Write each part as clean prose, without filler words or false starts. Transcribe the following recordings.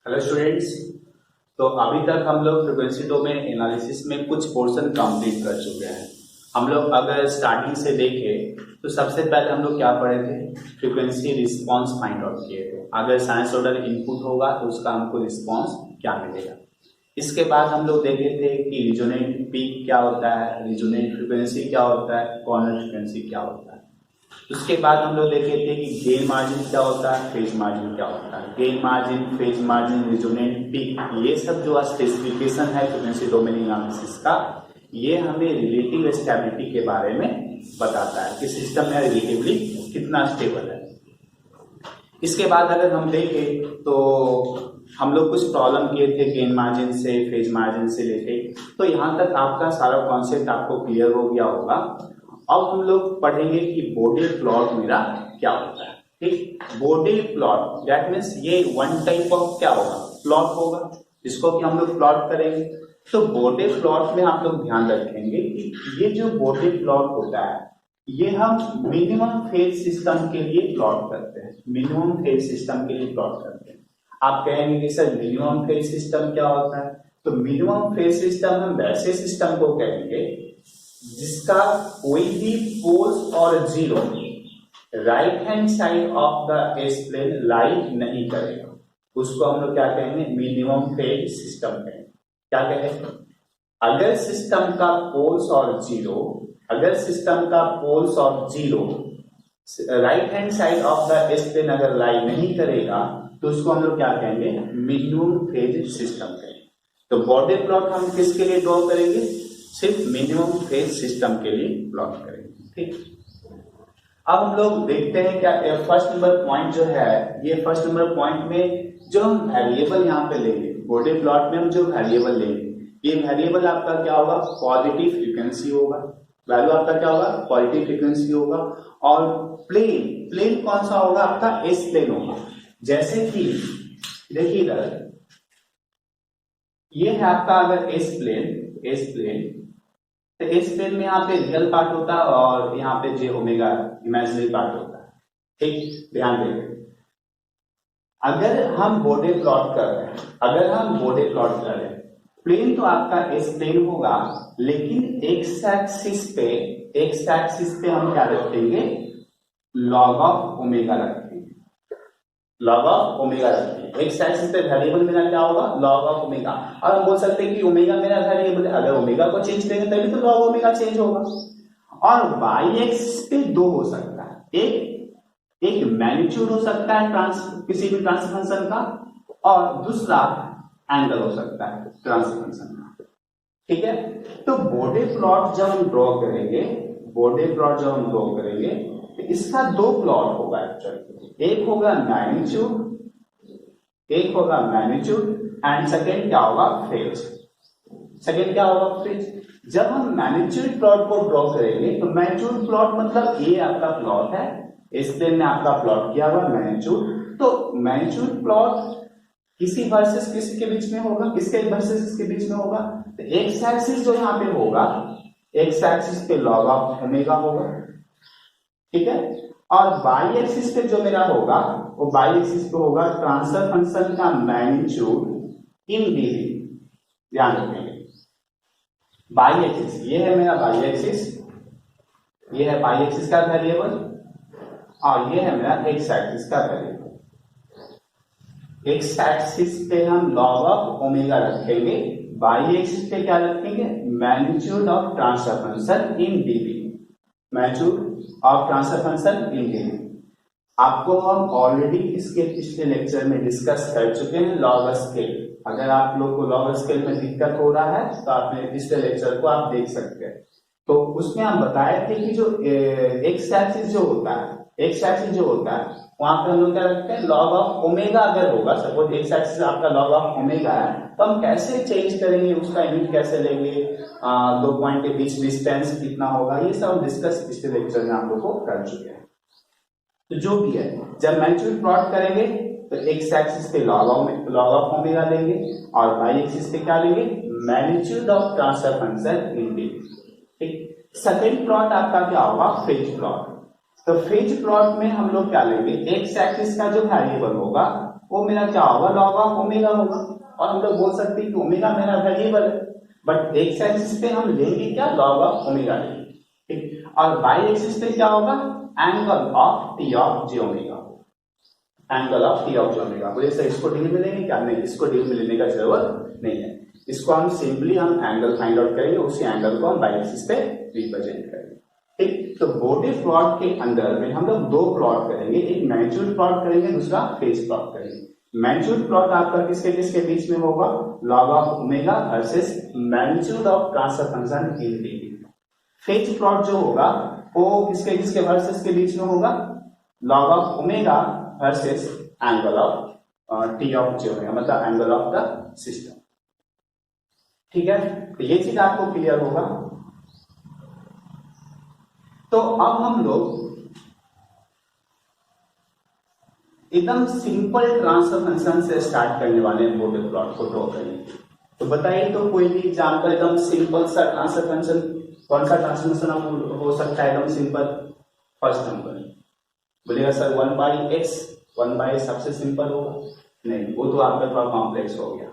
Hello students. तो अभी तक हम लोग फ्रीक्वेंसी डोमेन एनालिसिस में कुछ पोर्शन कंप्लीट कर चुके हैं। हम लोग अगर स्टार्टिंग से देखें तो सबसे पहले हम लोग क्या पढ़े थे, फ्रीक्वेंसी रिस्पांस फाइंड आउट किए थे। अगर साइंस ऑर्डर इनपुट होगा तो उसका हमको रिस्पांस क्या मिलेगा। इसके बाद हम लोग देखे थे कि रिजोनेंट पीक क्या होता है, रिजोनेंट फ्रीक्वेंसी क्या होता है, कॉर्नर फ्रीक्वेंसी क्या होता है। उसके बाद हम लोग देखे थे कि गेन मार्जिन क्या होता है, फेज मार्जिन क्या होता है। Gain margin, phase margin, resonant peak, ये सब जो स्पेसिफिकेशन है फ्रीक्वेंसी डोमेन एनालिसिस का, ये हमें रिलेटिव स्टेबिलिटी के बारे में बताता है कि सिस्टम में रिलेटिवली कितना स्टेबल है। इसके बाद अगर हम देखें तो हम लोग कुछ प्रॉब्लम किए थे गेन मार्जिन से, फेज मार्जिन से लेके। तो यहाँ तक आपका सारा कॉन्सेप्ट आपको क्लियर हो गया होगा। अब हम लोग पढ़ेंगे कि बॉडी प्लॉट मेरा क्या होता है। ठीक, बॉडी प्लॉट दैट मीन्स ये वन टाइप ऑफ क्या होगा, प्लॉट होगा, जिसको कि हम लोग प्लॉट करेंगे। तो बॉडी प्लॉट में आप लोग ध्यान रखेंगे कि ये जो बॉडी प्लॉट होता है ये हम मिनिमम फेज सिस्टम के लिए प्लॉट करते हैं। मिनिमम फेज सिस्टम के लिए प्लॉट करते हैं। आप कहेंगे कि सर मिनिमम फेज सिस्टम क्या होता है, तो मिनिमम फेज सिस्टम हम वैसे सिस्टम को कहेंगे जिसका कोई भी पोल्स और zero right hand side of the S plane lie नहीं करेगा, उसको हम लोग क्या कहेंगे, मिनिमम फेज सिस्टम कहेंगे। क्या कहेंगे, अगर सिस्टम का पोल्स और जीरो, अगर सिस्टम का पोल्स और zero right hand side of the S plane अगर लाई नहीं करेगा तो उसको हम लोग क्या कहेंगे, मिनिमम फेज सिस्टम कहेंगे। तो बॉडी प्लॉट हम किसके लिए ड्रॉ करेंगे, सिर्फ मिनिमम फेज सिस्टम के लिए प्लॉट करेंगे। ठीक, अब हम लोग देखते हैं क्या फर्स्ट नंबर पॉइंट जो है, ये फर्स्ट नंबर पॉइंट में जो हम वेरिएबल यहाँ पे लेंगे, बॉडी प्लॉट में हम जो वेरिएबल लेंगे, ये वेरिएबल आपका क्या होगा, पॉजिटिव फ्रीक्वेंसी होगा। वैल्यू आपका क्या होगा, पॉजिटिव फ्रीक्वेंसी होगा। और प्लेन, प्लेन कौन सा होगा आपका, एस प्लेन होगा। जैसे कि देखिए इधर ये है आपका अगर एस प्लेन, एस प्लेन, तो एस प्लेन में यहाँ पे रियल पार्ट होता है और यहाँ पे जे ओमेगा इमेजिनरी पार्ट होता है। ठीक, ध्यान देंगे। अगर हम बॉडी प्लॉट कर रहे हैं, अगर हम बॉडी प्लॉट कर रहे हैं, प्लेन तो आपका एस प्लेन होगा, लेकिन एक्स एक्सिस पे, एक्स एक्सिस पे हम क्या रखेंगे, लॉग ऑफ ओमेगा रखेंगे, लॉग ऑफ ओमेगा रखेंगे। एक्स एक्सिस पे वेरिएबल मेरा क्या होगा, लॉग ऑफ ओमेगा। और हम बोल सकते हैं कि ओमेगा मेरा वेरिएबल है, अगर ओमेगा को चेंज करेंगे तभी तो लॉग ओमेगा चेंज होगा। और वाई एक्सिस पे दो हो सकता है, एक मैग्नीट्यूड हो सकता है किसी भी ट्रांसफर फंक्शन का, और दूसरा एंगल हो सकता है ट्रांसफर फंक्शन का। ठीक है, तो बॉडी प्लॉट जब हम ड्रॉ करेंगे, बॉडी प्लॉट जब हम ड्रॉ करेंगे तो इसका दो प्लॉट होगा एक्चुअली, एक होगा मैग्नीट्यूड, एक होगा मैग्नीट्यूड एंड सेकेंड क्या होगा, फेज। सेकेंड क्या होगा, फेज। जब हम मैग्नीट्यूड प्लॉट को ड्रॉ करेंगे तो मैग्नीट्यूड प्लॉट मतलब ये आपका प्लॉट है, इस प्लेन में आपका प्लॉट किया हुआ मैग्नीट्यूड। तो मैग्नीट्यूड प्लॉट किसी वर्सेस किसी के बीच में होगा, किसके वर्सेस किसके बीच में होगा, तो एक्स एक्सिस जो यहाँ पे होगा, एक्स एक्सिस पे लॉग ऑफ ओमेगा होगा। ठीक है, और वाई एक्सिस पे जो मेरा होगा वो वाई एक्सिस पे होगा ट्रांसफर फंक्शन का मैग्नीट्यूड इन डिग्री। ध्यान रखेंगे, वाई एक्सिस ये है मेरा वाई एक्सिस, ये है वाई एक्सिस का वेरिएबल, और ये है मेरा एक्स एक्सिस का वेरिएबल। एक्स एक्सिस पे हम लॉग ऑफ ओमेगा रखेंगे, वाई एक्सिस पे क्या रखेंगे, magnitude of transfer function in dB, magnitude of transfer function in dB. आपको हम ऑलरेडी इसके पिछले लेक्चर में डिस्कस कर चुके हैं लॉग स्केल। अगर आप लोग को लॉग स्केल में दिक्कत हो रहा है तो आपने पिछले लेक्चर को आप देख सकते हैं। तो उसमें हम बताए थे कि जो एक्स एक्सिस जो होता है, एक्स एक्सिस जो होता है वहां पे हम लोग क्या रखते हैं, लॉग ऑफ ओमेगा अगर होगा, सपोज एक्स एक्सिस आपका लॉग ऑफ ओमेगा है, तो हम कैसे चेंज करेंगे, उसका यूनिट कैसे लेंगे, दो पॉइंट के बीच डिस्टेंस कितना होगा, ये सब हम डिस्कस पिछले लेक्चर में आप लोग को कर चुके हैं। तो जो भी है, जब मैग्नीट्यूड प्लॉट करेंगे तो एक्स एक्सिस पे लॉग ऑफ ओमेगा लेंगे और वाई एक्सिस पे क्या लेंगे, magnitude of transfer function in D. ठीक, सेकेंड प्लॉट आपका क्या होगा, फेज प्लॉट। तो फेज प्लॉट में हम लोग क्या लेंगे, एक्स एक्सिस का जो वेरिएबल होगा वो मेरा क्या होगा, log ऑफ ओमेगा होगा। और हम लोग बोल सकते हैं कि ओमेगा मेरा वेरिएबल है, बट एक्स एक्सिस पे हम लेंगे क्या, log ऑफ ओमेगा लेंगे, ठीक। और वाई एक्सिस पे क्या होगा, angle of T of J omega, angle of T of J omega. बोले सर इसको डी में लेंगे क्या, नहीं, इसको डी में लेने का जरूरत नहीं है, इसको हम सिंपली हम एंगल फाइंड आउट करेंगे, उसी एंगल को हम वाई एक्सिस पे रिप्रेजेंट करेंगे, ठीक। तो बोडे प्लॉट के अंदर में हम लोग दो प्लॉट करेंगे, एक मैग्नीट्यूड प्लॉट करेंगे, दूसरा फेज प्लॉट करेंगे। मैग्नीट्यूड प्लॉट आपका किसके किसके बीच में होगा, log of omega versus magnitude of transfer function in D. Phase plot जो होगा वो किसके किसके वर्सेस के बीच में होगा, log of omega versus angle of T of J omega, मतलब एंगल ऑफ द सिस्टम, ठीक है। तो ये चीज आपको क्लियर होगा। तो अब हम लोग एकदम सिंपल ट्रांसफर फंक्शन से स्टार्ट करने वाले हैं, बोडे प्लॉट को ड्रॉ करेंगे। तो बताइए तो कोई भी एग्जांपल एकदम सिंपल सा ट्रांसफर फंक्शन, कौन सा ट्रांसफर फंक्शन हो सकता है एकदम सिंपल, फर्स्ट नंबर। बोलेगा सर 1/x, 1/x सबसे सिंपल होगा, नहीं वो तो आपका थोड़ा कॉम्प्लेक्स हो गया।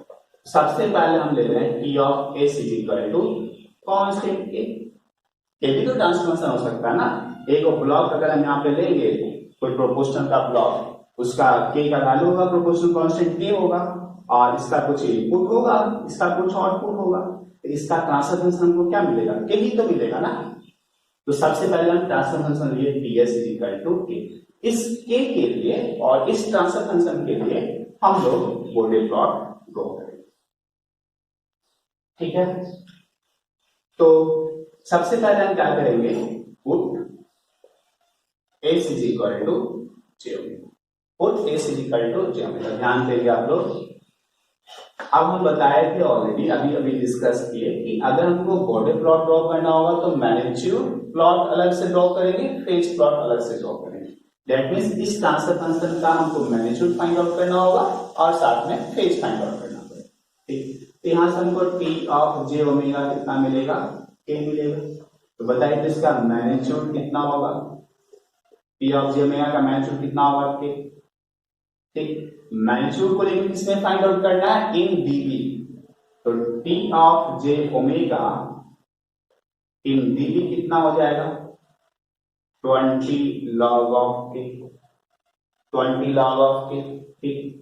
सबसे पहले हम ले रहे हैं T of S is equal to constant A. ये भी तो ट्रांसफर फंक्शन हो सकता है ना, एक ब्लॉक अगर हम यहाँ पे लेंगे कोई प्रोपोर्शनल का ब्लॉक, उसका के का वैल्यू होगा प्रोपोर्शनल कांस्टेंट के होगा, और इसका कुछ इनपुट होगा, इसका कुछ आउटपुट होगा, तो इसका ट्रांसफर फंक्शन हमको क्या मिलेगा, के ही तो मिलेगा ना। तो सबसे पहले हम ट्रांसफर फंक्शन लिए T S is equal to K. इस के लिए और इस ट्रांसफर फंक्शन के लिए हम लोग बोडे प्लॉट ड्रॉ करेंगे, ठीक है। तो सबसे पहले हम क्या करेंगे, put S is equal to J omega, put S is equal to J omega. ध्यान देंगे आप लोग, अब हम बताए थे ऑलरेडी, अभी अभी डिस्कस किए कि अगर हमको बोडे प्लॉट ड्रॉ करना होगा तो मैग्नीट्यूड प्लॉट अलग से ड्रॉ करेंगे, फेज प्लॉट अलग से ड्रॉ करेंगे। दैट मींस इस ट्रांसफर फंक्शन का हमको मैग्नीट्यूड फाइंड आउट करना होगा और साथ में फेज फाइंड आउट करना होगा, ठीक। तो यहां से हमको टी ऑफ जे ओमेगा कितना मिलेगा, के मिलेगा। तो बताइए तो इसका मैग्नीट्यूड कितना होगा, टी ऑफ जे ओमेगा का मैग्नीट्यूड कितना होगा, के, ठीक। मैग्नीट्यूड को लेकर किसमें फाइंड आउट करना है, इन डीबी। तो T of J omega in dB कितना हो जाएगा, 20 log ऑफ के, 20 log ऑफ के, ठीक।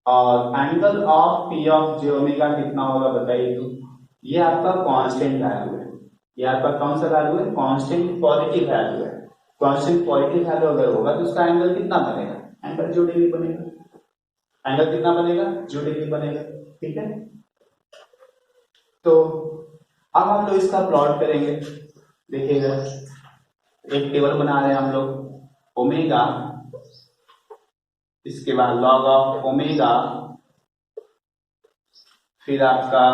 और angle of T of J omega कितना होगा बताइए तो, ये आपका कांस्टेंट वैल्यू है, ये आपका कौन सा वैल्यू है, कांस्टेंट पॉजिटिव वैल्यू है। कांस्टेंट पॉजिटिव वैल्यू अगर होगा तो उसका एंगल कितना बनेगा, एंगल जो डिग्री बनेगा, एंगल कितना बनेगा, जो डिग्री बनेगा, ठीक है। तो अब हम लोग इसका प्लॉट करेंगे, देखिएगा एक टेबल बना रहे हैं हम लोग, ओमेगा, इसके बाद लॉग ऑफ ओमेगा, फिर आपका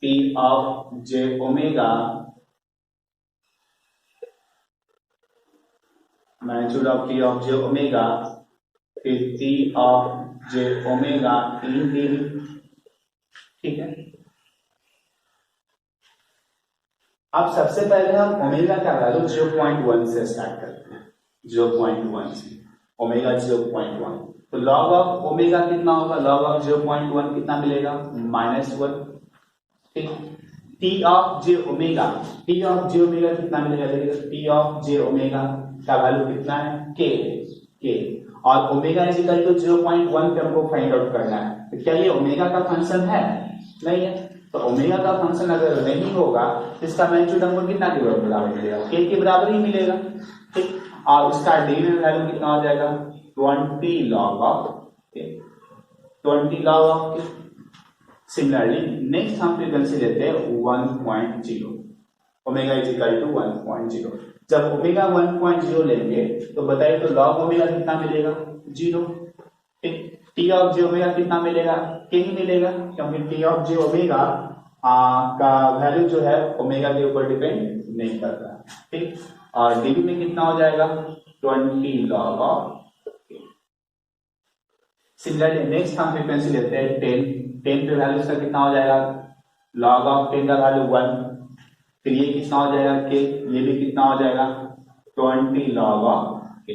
T of J omega, magnitude of T of J omega, फिर T of J omega in D, ठीक है। अब सबसे पहले हम ओमेगा का वैल्यू 0.1 से स्टार्ट करते हैं, 0.1 से, ओमेगा 0.1। तो लॉग ऑफ ओमेगा कितना होगा, लॉग ऑफ 0.1 कितना मिलेगा, -1, ठीक। T of J omega, T of J omega कितना मिलेगा, देखिए टी ऑफ जे ओमेगा का वैल्यू कितना है, के, और ओमेगा इज इक्वल टू 0.1 पे हमको फाइंड आउट करना है। तो क्या ये ओमेगा का फंक्शन है, नहीं है। तो ओमेगा का फंक्शन अगर नहीं होगा तो इसका मैग्नीट्यूड हमको कितना के बराबर मिलेगा, के के बराबर ही मिलेगा, ठीक। और उसका डी में वैल्यू कितना हो जाएगा, 20 log ऑफ के, 20 log ऑफ के। सिमिलरली नेक्स्ट हम फ्रीक्वेंसी लेते हैं 1.0, ओमेगा इज इक्वल टू 1.0। जब ओमेगा 1.0 लेंगे तो बताइए तो लॉग ओमेगा कितना मिलेगा, 0, ठीक। टी ऑफ जे ओमेगा कितना मिलेगा, के ही मिलेगा, क्योंकि टी ऑफ जे ओमेगा का वैल्यू जो है ओमेगा के ऊपर डिपेंड नहीं करता, ठीक। और डीबी में कितना हो जाएगा, 20 log ऑफ। सिमिलरली नेक्स्ट हम फ्रीक्वेंसी लेते हैं 10 पे वैल्यू इसका कितना हो जाएगा, log ऑफ 10 का वैल्यू 1, फिर ये कितना हो जाएगा के, ये भी कितना हो जाएगा 20 log ऑफ के।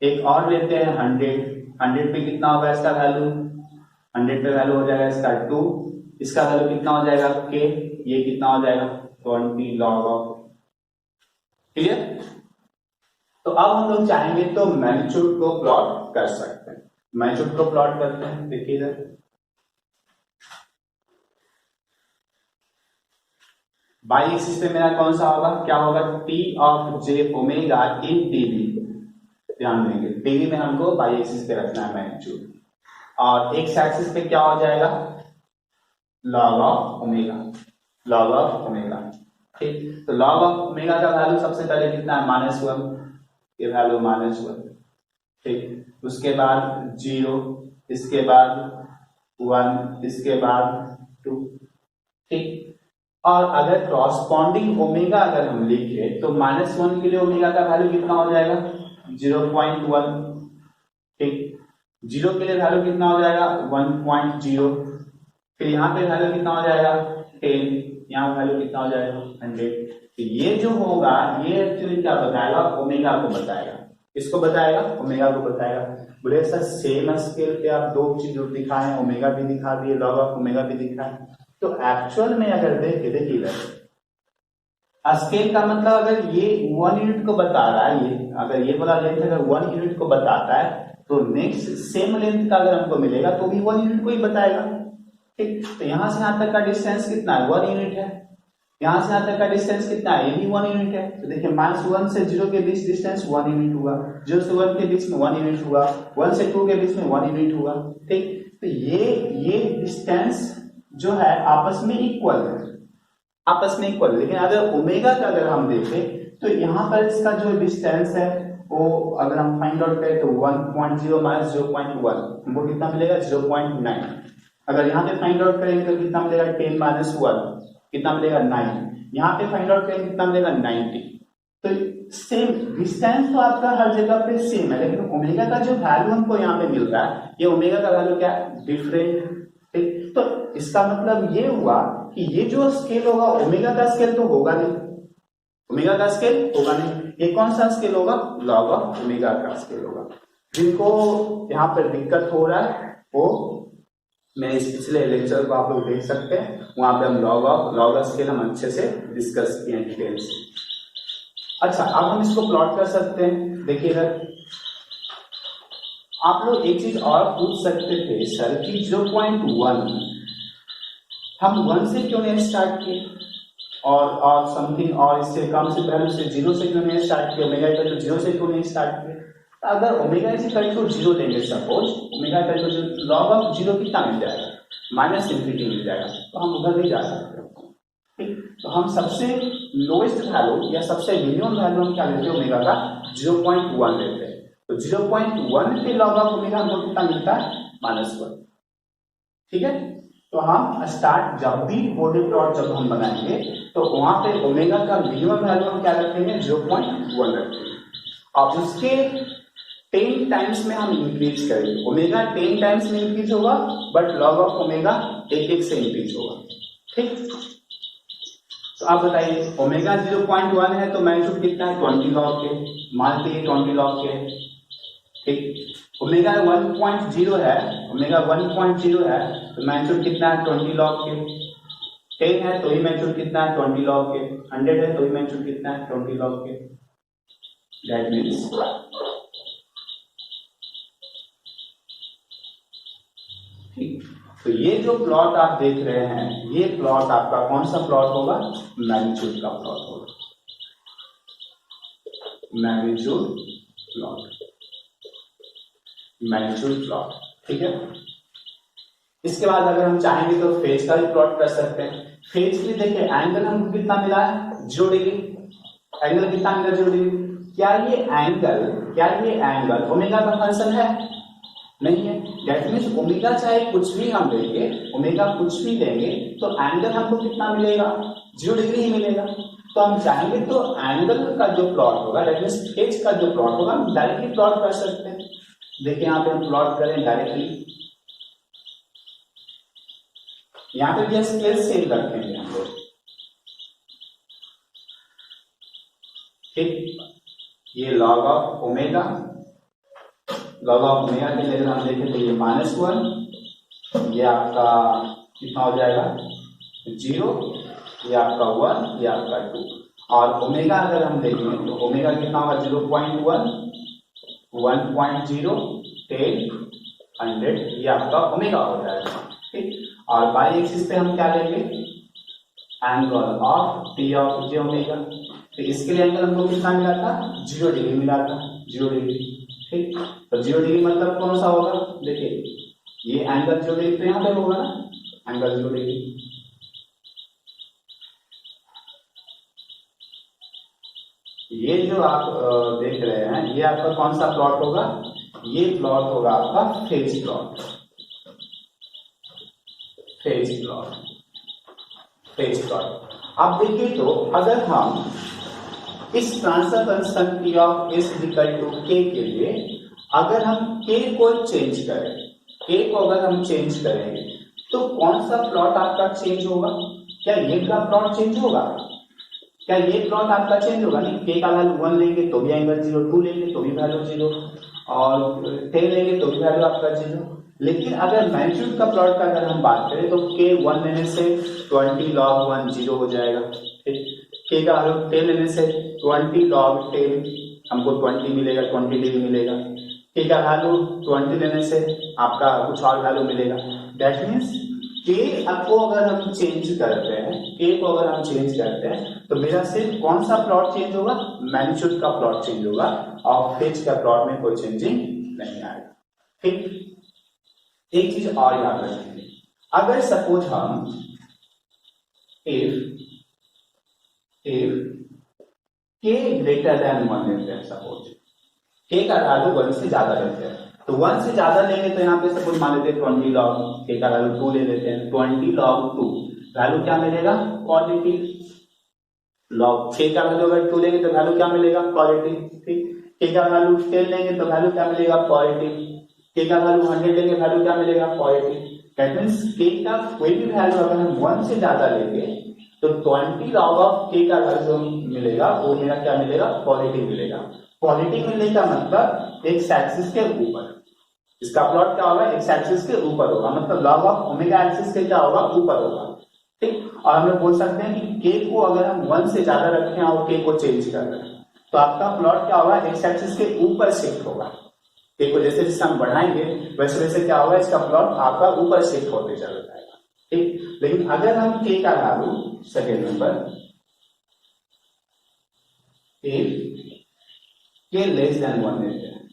एक और लेते हैं 100 100 पे कितना होगा इसका वैल्यू, 100 पे वैल्यू हो जाएगा इसका 2, इसका वैल्यू कितना हो जाएगा k, ये कितना हो जाएगा 20 log ऑफ। क्लियर? तो अब हम लोग चाहेंगे तो मैग्नीट्यूड को प्लॉट कर सकते हैं। मैग्नीट्यूड को प्लॉट करते हैं, देखिए इधर बाई एक्सिस पे मेरा कौन सा होगा, क्या होगा, T of J omega in TV. ध्यान देंगे टीवी में हमको बाई एक्सिस पे रखना है मैग्नीट्यूड, और एक्स एक्सिस पे क्या हो जाएगा log of omega, log of omega. ठीक, तो लॉग ऑफ ओमेगा का वैल्यू सबसे पहले कितना है -1, ये वैल्यू -1। ठीक, उसके बाद 0, इसके बाद 1, इसके बाद 2। ठीक, और अगर कॉरस्पॉन्डिंग ओमेगा अगर हम लिखे तो -1 के लिए ओमेगा का वैल्यू कितना हो जाएगा 0.1। ठीक, 0 के लिए वैल्यू कितना हो जाएगा 1.0, फिर यहाँ पे वैल्यू कितना हो जाएगा 10, यहाँ वैल्यू कितना हो जाएगा 100। तो ये जो होगा ये एक्चुअली क्या बताएगा, ओमेगा को बताएगा। इसको बताएगा, ओमेगा को बताएगा। बोले सर सेम स्केल पे आप दो चीज दिखाए, ओमेगा भी दिखा दिए, लॉग ऑफ ओमेगा भी दिखाए, तो एक्चुअल में अगर देखिए स्केल का मतलब अगर ये 1 यूनिट को बता रहा है, ये अगर ये वाला लेंथ अगर 1 यूनिट को बताता है तो नेक्स्ट सेम लेंथ का अगर हमको मिलेगा तो भी 1 यूनिट को ही बताएगा। ठीक, तो यहां से यहां तक का डिस्टेंस कितना है 1 यूनिट है, यहां से यहां तक का डिस्टेंस कितना है ये भी 1 यूनिट है। तो देखिए -1 से 0 के बीच डिस्टेंस 1 यूनिट हुआ, 0 से 1 के बीच में 1 यूनिट हुआ, 1 से 2 के बीच में 1 यूनिट हुआ। ठीक, तो ये डिस्टेंस जो है आपस में इक्वल है, आपस में इक्वल। लेकिन अगर ओमेगा का अगर हम देखें तो यहाँ पर इसका जो डिस्टेंस है वो अगर हम फाइंड आउट करें तो 1.0 माइनस 0.1 हमको कितना मिलेगा 0.9। अगर यहाँ पे फाइंड आउट करेंगे तो कितना मिलेगा 10 माइनस 1 कितना मिलेगा 9। यहाँ पे फाइंड आउट करेंगे कितना मिलेगा 90। तो सेम डिस्टेंस तो आपका हर जगह पे सेम है, लेकिन ओमेगा का जो वैल्यू हमको यहाँ पे मिल रहा है ये ओमेगा का वैल्यू क्या है डिफरेंट। ठीक, तो इसका मतलब ये हुआ कि ये जो स्केल होगा ओमेगा का स्केल तो होगा नहीं, ओमेगा का स्केल होगा नहीं, ये कौन सा स्केल होगा लॉग ऑफ ओमेगा का स्केल होगा। जिनको यहाँ पर दिक्कत हो रहा है वो मैं इस पिछले लेक्चर को आप लोग देख सकते हैं, वहां पे हम लॉग स्केल हम अच्छे से डिस्कस किए हैं डिटेल से। अच्छा, अब हम इसको प्लॉट कर सकते हैं। देखिए इधर आप लोग एक चीज और पूछ सकते थे सर कि 0.1 हम 1 से क्यों नहीं स्टार्ट किए और समथिंग और इससे कम से पहले से 0 से क्यों नहीं स्टार्ट किया, ओमेगा इक्वल टू 0 से क्यों नहीं स्टार्ट किया। तो अगर ओमेगा इक्वल टू 0 लेंगे suppose, omega equal to log of 0 कितना मिल जाएगा -इनफिनिटी मिल जाएगा, तो हम उधर नहीं जा सकते। ठीक, तो हम सबसे लोएस्ट वैल्यू या सबसे मिनिमम वैल्यू हम क्या लेते हैं ओमेगा का 0.1 लेते हैं। तो 0.1 पे लॉग ऑफ ओमेगा हमको कितना मिलता है -1। ठीक है, तो हम स्टार्ट जब भी बॉडी प्लॉट जब हम बनाएंगे तो वहां पे ओमेगा का मिनिमम वैल्यू हम क्या रखेंगे 0.1 रखेंगे, और उसके 10 टाइम्स में हम इंक्रीज करेंगे। ओमेगा 10 टाइम्स में इंक्रीज होगा बट लॉग ऑफ ओमेगा 1 से इंक्रीज होगा। ठीक, तो आप बताइए ओमेगा 0.1 है तो मैग्नीट्यूड कितना है 20 लॉग के, मान लीजिए 20 लॉग के। ठीक, ओमेगा 1.0 है, ओमेगा 1.0 है तो मैग्नीट्यूड कितना है 20 लॉग के। 10 है तो ही मैग्नीट्यूड कितना है 20 लॉग के, 100 है तो ही मैग्नीट्यूड कितना है 20 लॉग के। दैट मींस ठीक, तो ये जो प्लॉट आप देख रहे हैं ये प्लॉट आपका कौन सा प्लॉट होगा मैग्नीट्यूड का प्लॉट होगा, मैग्नीट्यूड प्लॉट, मैग्नीट्यूड प्लॉट। ठीक है, इसके बाद अगर हम चाहेंगे तो फेज का भी प्लॉट कर सकते हैं। फेज के लिए देखिए एंगल हमको कितना मिला है 0 डिग्री, एंगल कितना मिला 0 डिग्री। क्या ये एंगल ओमेगा का फंक्शन है? नहीं है। दैट मींस ओमेगा चाहे कुछ भी हम देंगे, ओमेगा कुछ भी देंगे तो एंगल हमको कितना मिलेगा 0 डिग्री ही मिलेगा। तो हम चाहेंगे तो एंगल का जो प्लॉट होगा दैट मींस फेज का जो प्लॉट होगा हम डायरेक्टली प्लॉट कर सकते हैं। देखिए यहाँ पे हम प्लॉट करें डायरेक्टली, यहाँ पे भी स्केल सेम रखेंगे हम लोग। ठीक, ये log of omega log of omega के लिए अगर हम देखें तो ये -1, ये आपका कितना हो जाएगा 0, ये आपका 1, ये आपका 2। और ओमेगा अगर हम देखें तो ओमेगा कितना होगा 0.1, 1.0, 10, 100, ये आपका ओमेगा हो जाएगा। ठीक, और बाई एक्सिस पे हम क्या लेंगे angle of T of J omega. तो इसके लिए एंगल हमको कितना मिला था 0 डिग्री मिला था, 0 डिग्री। ठीक, तो 0 डिग्री मतलब कौन सा होगा, देखिए ये एंगल 0 डिग्री तो यहाँ पे होगा ना, एंगल 0 डिग्री। ये जो आप देख रहे हैं ये आपका कौन सा प्लॉट होगा, ये प्लॉट होगा आपका phase plot, phase plot, phase plot. आप देखिए तो अगर हम इस transfer function P of S equal to K के लिए अगर हम K को चेंज करें, K को अगर हम चेंज करेंगे तो कौन सा प्लॉट आपका चेंज होगा, क्या ये का प्लॉट चेंज होगा, क्या ये प्लॉट आपका चेंज होगा, नहीं। K का वैल्यू 1 लेंगे तो भी एंगल 0, 2 लेंगे तो भी वैल्यू 0, और 10 लेंगे तो भी वैल्यू आपका 0। लेकिन अगर मैग्नीट्यूड का प्लॉट का अगर हम बात करें तो K 1 लेने से 20 log 1 0 हो जाएगा। K का वैल्यू 10 लेने से 20 log 10 हमको 20 मिलेगा, 20 डिग्री मिलेगा। K का वैल्यू 20 लेने से आपका कुछ और वैल्यू मिलेगा। दैट मीन्स K को अगर हम चेंज करते हैं, K को अगर हम चेंज करते हैं तो मेरा सिर्फ कौन सा प्लॉट चेंज होगा, मैग्नीट्यूड का प्लॉट चेंज होगा, और फेज का प्लॉट में कोई चेंजिंग नहीं आएगा। ठीक, एक चीज और याद रखेंगे, अगर सपोज हम इफ K ग्रेटर देन 1 लेते हैं, सपोज K का वैल्यू 1 से ज्यादा लेते हैं, तो 1 से ज्यादा लेंगे तो यहाँ पे सपोज मान लेते हैं 20 log, K का वैल्यू 2 ले लेते हैं, 20 log 2 वैल्यू क्या मिलेगा पॉजिटिव। लॉग K का वैल्यू अगर 2 लेंगे तो वैल्यू क्या मिलेगा पॉजिटिव। ठीक, K का वैल्यू 10 लेंगे तो वैल्यू क्या मिलेगा पॉजिटिव, K का वैल्यू 100 लेंगे वैल्यू क्या मिलेगा पॉजिटिव। दैट मींस K का कोई भी वैल्यू अगर हम 1 से ज्यादा लेंगे तो 20 log ऑफ K का वैल्यू मिलेगा वो मेरा क्या मिलेगा पॉजिटिव मिलेगा। पॉजिटिव मिलने का मतलब एक्स एक्सिस के ऊपर, इसका प्लॉट क्या होगा एक्स एक्सिस के ऊपर होगा, मतलब लॉग ऑफ ओमेगा एक्सिस के क्या होगा ऊपर होगा। ठीक, और हम लोग बोल सकते हैं कि K को अगर हम 1 से ज्यादा रखें और K को चेंज कर रहे हैं तो आपका प्लॉट क्या होगा एक्स एक्सिस के ऊपर शिफ्ट होगा। K को जैसे जैसे हम बढ़ाएंगे वैसे वैसे क्या होगा इसका प्लॉट आपका ऊपर शिफ्ट होते चला जाएगा। ठीक, लेकिन अगर हम K का value second number K less than 1 लेते हैं,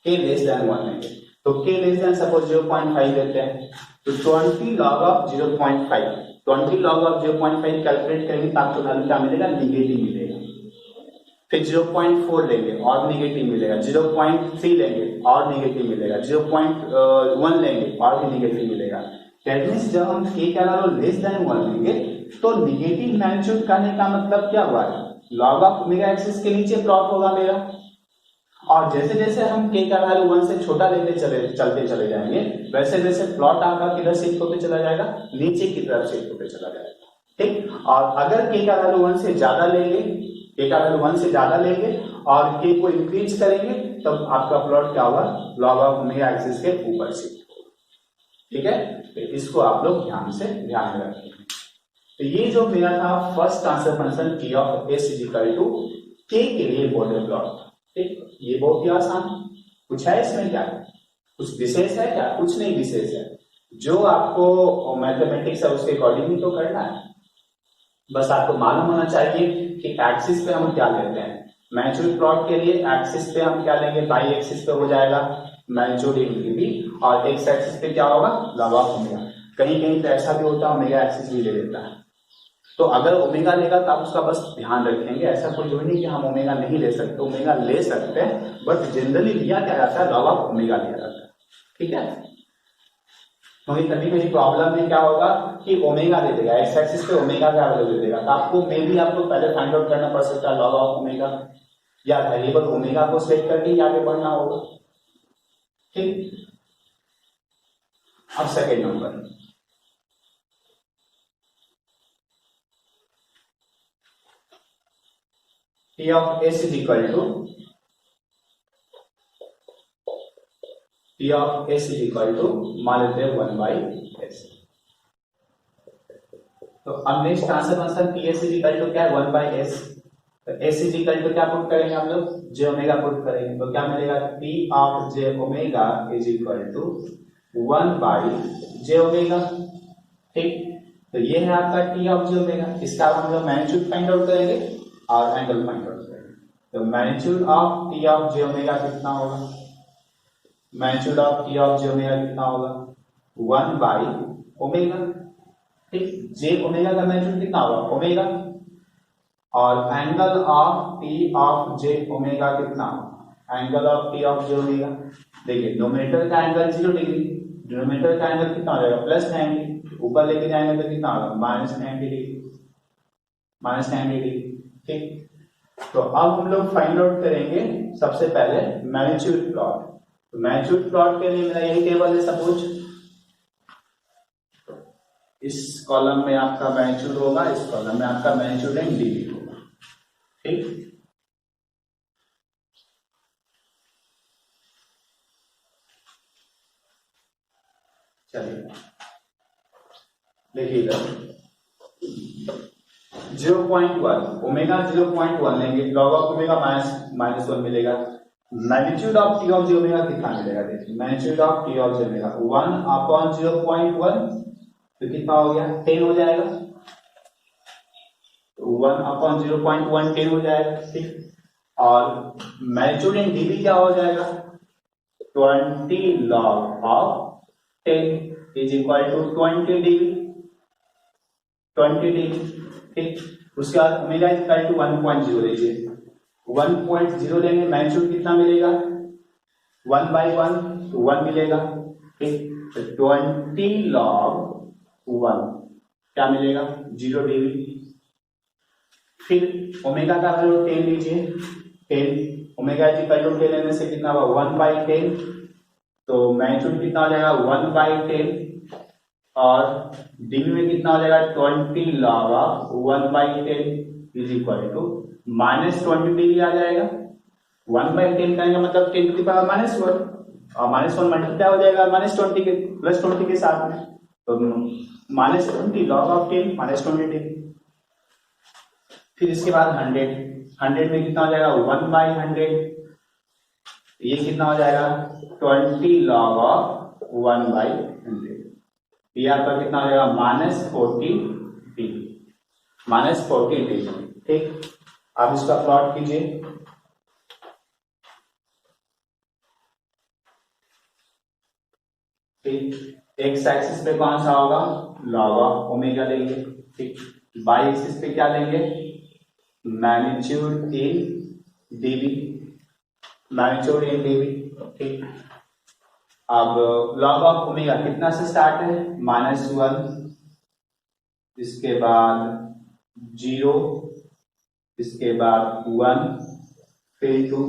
K लेस देन 1 लेंगे तो K लेस देन सपोज 0.5 लेते हैं तो 20 log of 0.5, 20 log of 0.5 calculate करेंगे तो आपको वैल्यू क्या मिलेगा नेगेटिव मिलेगा। फिर 0.4 लेंगे और नेगेटिव मिलेगा, 0.3 लेंगे और नेगेटिव मिलेगा, 0.1 लेंगे और भी नेगेटिव मिलेगा। दैट मींस जब हम K का वैल्यू लेस देन 1 लेंगे तो नेगेटिव मैग्नीट्यूड करने का मतलब क्या हुआ, लॉग ऑफ ओमेगा एक्सिस के नीचे प्लॉट होगा मेरा, और जैसे जैसे हम K का वैल्यू 1 से छोटा लेते चलते चले जाएंगे वैसे वैसे प्लॉट आपका किधर शिफ्ट होते चला जाएगा नीचे की तरफ शिफ्ट होते चला जाएगा। ठीक, और अगर K का वैल्यू 1 से ज्यादा लेंगे, K का वैल्यू 1 से ज्यादा लेंगे और K को इंक्रीज करेंगे तब आपका प्लॉट क्या होगा लॉग ऑफ ओमेगा एक्सिस के ऊपर शिफ्ट होगा। ठीक है, तो इसको आप लोग ध्यान में रखेंगे। तो ये जो मेरा था first transfer function P of S equal to K के लिए बॉर्डर प्लॉट था। ठीक, ये बहुत ही आसान, कुछ है इसमें क्या, कुछ विशेष है क्या, कुछ नहीं विशेष है, जो आपको मैथमेटिक्स है उसके अकॉर्डिंग ही तो करना है। बस आपको मालूम होना चाहिए कि एक्सिस पे हम क्या लेते हैं, मैग्नीट्यूड प्लॉट के लिए एक्सिस पे हम क्या लेंगे, बाई एक्सिस पे हो जाएगा मैग्नीट्यूड इंटू बी, और एक्स एक्सिस पे क्या होगा लॉग ऑफ ओमेगा। कहीं कहीं तो ऐसा भी होता है ओमेगा एक्सिस भी ले लेता है, तो अगर ओमेगा लेगा तो आप उसका बस ध्यान रखेंगे, ऐसा कोई जो नहीं कि हम ओमेगा नहीं ले सकते, ओमेगा ले सकते हैं, बट जनरली लिया क्या जाता है लॉग ऑफ ओमेगा लिया जाता है। ठीक है, क्योंकि कभी कभी प्रॉब्लम में क्या होगा कि ओमेगा दे देगा, एक्स एक्सिस पे ओमेगा का वैल्यू दे देगा, तो आपको मे बी आपको पहले फाइंड आउट करना पड़ सकता है लॉग ऑफ ओमेगा, या वेरिएबल ओमेगा को सिलेक्ट करके आगे बढ़ना होगा। ठीक, अब second number P of S is equal to of S is equal to मान लेते हैं 1/s। तो अब next transfer function P S is equal to क्या है 1/s। तो एस इज इक्वल टू क्या पुट करेंगे हम लोग जे ओमेगा पुट करेंगे तो क्या मिलेगा P of J omega is equal to 1/j omega. ठीक, तो ये है आपका टी ऑफ जे ओमेगा। इसका अब हम लोग मैग्नीट्यूड फाइंड आउट करेंगे और एंगल फाइंड आउट करेंगे। तो magnitude of T of J omega कितना होगा, magnitude of T of J omega कितना होगा 1/ओमेगा। ठीक, जे ओमेगा का मैग्नीट्यूड कितना होगा ओमेगा, और angle of T of J omega कितना होगा, angle of T of J omega देखिए नोमिनेटर का एंगल 0 डिग्री, डिनोमिनेटर का एंगल कितना हो जाएगा +90, ऊपर लेके जाएंगे तो कितना होगा -90 डिग्री, -90 डिग्री। ठीक, तो अब हम लोग फाइंड आउट करेंगे सबसे पहले मैग्नीट्यूड प्लॉट। तो मैग्नीट्यूड प्लॉट के लिए मेरा यही टेबल है, सपोज इस कॉलम में आपका मैग्नीट्यूड होगा, इस कॉलम में आपका मैग्नीट्यूड इन डिग्री होगा। ठीक, चलिए देखिएगा 0.1 ओमेगा 0.1 लेंगे, log ऑफ ओमेगा -1 मिलेगा। Magnitude of T of J omega कितना मिलेगा, देखिए magnitude of T of J omega 1/0.1 तो कितना हो गया 10 हो जाएगा, 1/0.1 10 हो जाएगा। ठीक, और मैग्नीट्यूड इन डीबी क्या हो जाएगा 20 log of 10 is equal to 20 degree, 20 degree. ठीक, उसके बाद ओमेगा इज इक्वल टू 1.0 लीजिए, 1.0 लेंगे मैग्नीट्यूड कितना मिलेगा 1/1 तो 1 मिलेगा। ठीक, तो 20 log 1 क्या मिलेगा 0 डिग्री। फिर ओमेगा का वैल्यू 10 लीजिए, 10 ओमेगा इज इक्वल टू 10 लेने से कितना होगा 1/10, तो मैग्नीट्यूड कितना हो जाएगा 1/10 और डिग्री में कितना हो जाएगा 20 log of 1/10 is equal to -20 degree आ जाएगा। 1/10 का मतलब 10 टू द पावर -1 और -1 मल्टीप्लाई हो जाएगा -20 के +20 के साथ में, तो -20 log ऑफ 10 -20 डिग्री। फिर इसके बाद 100 में कितना हो जाएगा 1/100, ये कितना हो जाएगा 20 log ऑफ 1/100, ये आपका कितना हो जाएगा -40 डिग्री, -40 डिग्री। ठीक, आप इसका प्लॉट कीजिए। ठीक, एक्स एक्सिस पे कौन सा होगा log ऑफ ओमेगा लेंगे। ठीक, वाई एक्सिस पे क्या लेंगे मैग्नीट्यूड इन डीबी, मैग्नीट्यूड इन डीबी। ठीक, अब log ऑफ ओमेगा कितना से स्टार्ट है -1, इसके बाद 0, इसके बाद 1, फिर 2,